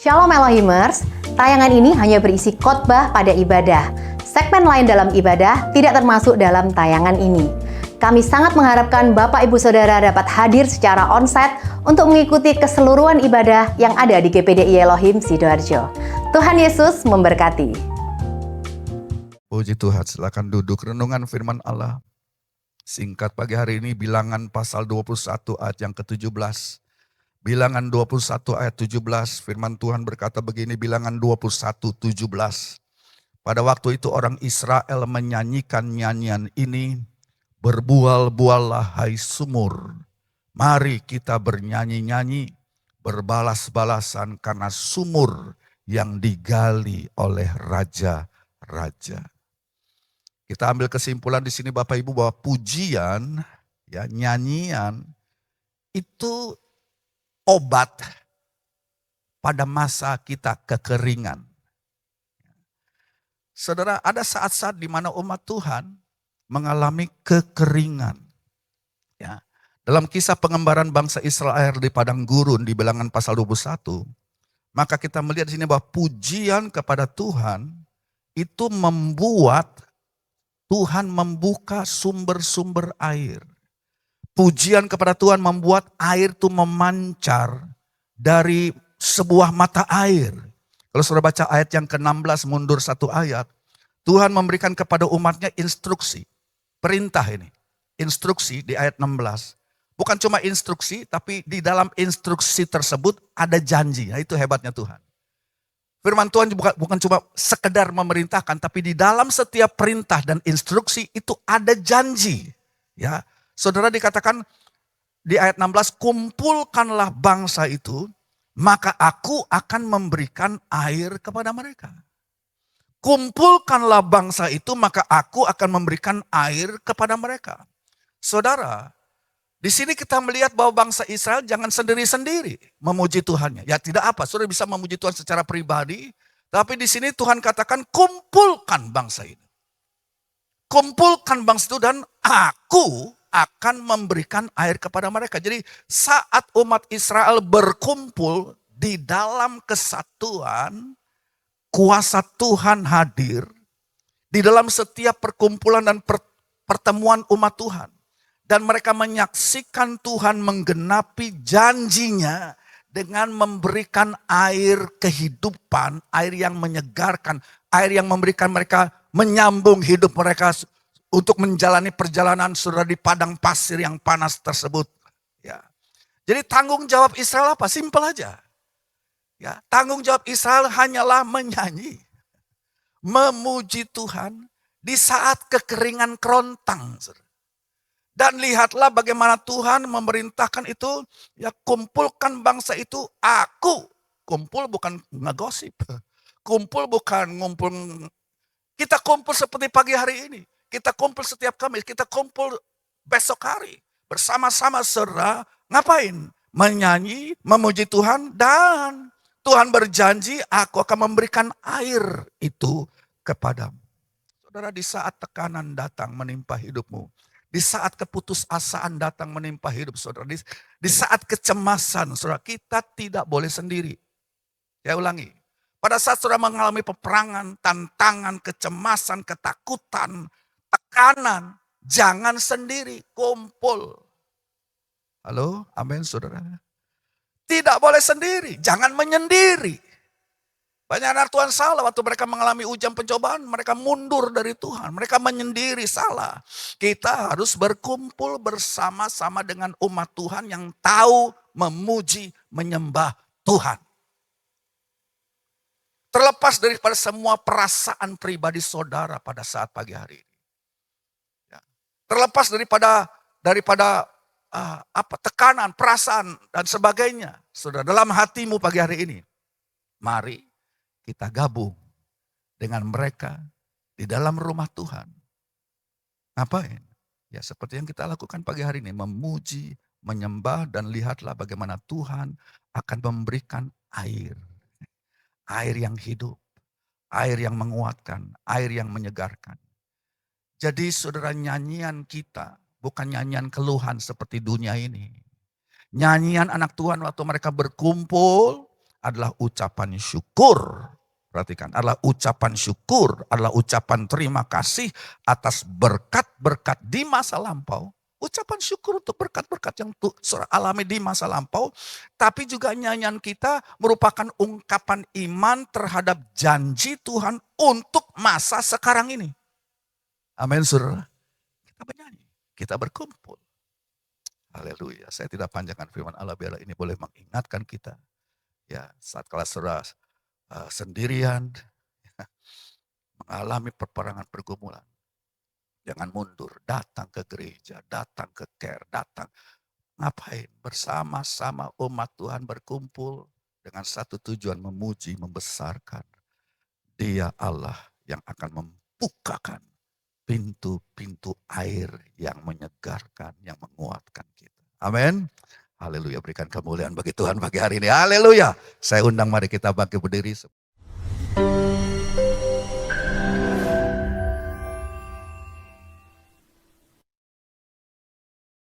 Shalom Elohimers, tayangan ini hanya berisi khotbah pada ibadah. Segmen lain dalam ibadah tidak termasuk dalam tayangan ini. Kami sangat mengharapkan Bapak Ibu Saudara dapat hadir secara onsite untuk mengikuti keseluruhan ibadah yang ada di GPDI Elohim Sidoarjo. Tuhan Yesus memberkati. Puji Tuhan, silakan duduk. Renungan firman Allah. Singkat pagi hari ini Bilangan pasal 21 ayat yang ke-17. Bilangan 21 ayat 17, firman Tuhan berkata begini, Bilangan 21, 17. Pada waktu itu orang Israel menyanyikan nyanyian ini, berbual-buallah hai sumur, mari kita bernyanyi-nyanyi, berbalas-balasan karena sumur yang digali oleh raja-raja. Kita ambil kesimpulan di sini Bapak Ibu bahwa pujian, ya nyanyian itu obat pada masa kita kekeringan. Saudara, ada saat-saat di mana umat Tuhan mengalami kekeringan. Ya. Dalam kisah pengembaraan bangsa Israel di padang gurun di Bilangan pasal 21, maka kita melihat di sini bahwa pujian kepada Tuhan itu membuat Tuhan membuka sumber-sumber air. Pujian kepada Tuhan membuat air itu memancar dari sebuah mata air. Kalau saudara baca ayat yang ke-16 mundur satu ayat, Tuhan memberikan kepada umatnya instruksi, perintah ini. Instruksi di ayat 16. Bukan cuma instruksi, tapi di dalam instruksi tersebut ada janji. Nah, itu hebatnya Tuhan. Firman Tuhan bukan cuma sekedar memerintahkan, tapi di dalam setiap perintah dan instruksi itu ada janji. Ya, saudara dikatakan di ayat 16, kumpulkanlah bangsa itu, maka aku akan memberikan air kepada mereka. Kumpulkanlah bangsa itu, maka aku akan memberikan air kepada mereka. Saudara, di sini kita melihat bahwa bangsa Israel jangan sendiri-sendiri memuji Tuhannya. Ya tidak apa, saudara bisa memuji Tuhan secara pribadi, tapi di sini Tuhan katakan kumpulkan bangsa ini. Kumpulkan bangsa itu dan aku akan memberikan air kepada mereka. Jadi saat umat Israel berkumpul di dalam kesatuan, kuasa Tuhan hadir di dalam setiap perkumpulan dan pertemuan umat Tuhan. Dan mereka menyaksikan Tuhan menggenapi janjinya dengan memberikan air kehidupan, air yang menyegarkan, air yang memberikan mereka menyambung hidup mereka untuk menjalani perjalanan saudara di padang pasir yang panas tersebut. Ya. Jadi tanggung jawab Israel apa? Simpel aja. Ya, tanggung jawab Israel hanyalah menyanyi, memuji Tuhan di saat kekeringan kerontang. Saudara. Dan lihatlah bagaimana Tuhan memerintahkan itu, ya kumpulkan bangsa itu, aku. Kumpul bukan ngegosip, kumpul bukan ngumpul. Kita kumpul seperti pagi hari ini. Kita kumpul setiap Kamis, kita kumpul besok hari. Bersama-sama saudara, ngapain? Menyanyi, memuji Tuhan, dan Tuhan berjanji aku akan memberikan air itu kepadamu. Saudara, di saat tekanan datang menimpa hidupmu, di saat keputusasaan datang menimpa hidup saudara, di saat kecemasan saudara, kita tidak boleh sendiri. Saya ulangi, pada saat saudara mengalami peperangan, tantangan, kecemasan, ketakutan, tekanan, jangan sendiri, kumpul. Halo, amin saudara. Tidak boleh sendiri, jangan menyendiri. Banyak anak Tuhan salah waktu mereka mengalami ujian pencobaan, mereka mundur dari Tuhan, mereka menyendiri, salah. Kita harus berkumpul bersama-sama dengan umat Tuhan yang tahu memuji, menyembah Tuhan. Terlepas daripada semua perasaan pribadi saudara pada saat pagi hari ini. Terlepas daripada tekanan, perasaan dan sebagainya. Saudara, dalam hatimu pagi hari ini, mari kita gabung dengan mereka di dalam rumah Tuhan. Ngapain? Ya seperti yang kita lakukan pagi hari ini, memuji, menyembah, dan lihatlah bagaimana Tuhan akan memberikan air. Air yang hidup, air yang menguatkan, air yang menyegarkan. Jadi saudara, nyanyian kita bukan nyanyian keluhan seperti dunia ini. Nyanyian anak Tuhan waktu mereka berkumpul adalah ucapan syukur. Perhatikan, adalah ucapan syukur, adalah ucapan terima kasih atas berkat-berkat di masa lampau. Ucapan syukur untuk berkat-berkat yang saudara alami di masa lampau. Tapi juga nyanyian kita merupakan ungkapan iman terhadap janji Tuhan untuk masa sekarang ini. Amin, saudara. Kita bernyanyi, kita berkumpul. Haleluya. Saya tidak panjangkan firman Allah, biarlah ini boleh mengingatkan kita. Ya, saat kala saudara sendirian, mengalami peperangan pergumulan. Jangan mundur, datang ke gereja, datang ke care, datang. Ngapain? Bersama-sama umat Tuhan berkumpul dengan satu tujuan, memuji, membesarkan. Dia Allah yang akan membukakan pintu-pintu air yang menyegarkan, yang menguatkan kita. Amin. Haleluya, berikan kemuliaan bagi Tuhan pagi hari ini. Haleluya. Saya undang mari kita bangkit berdiri.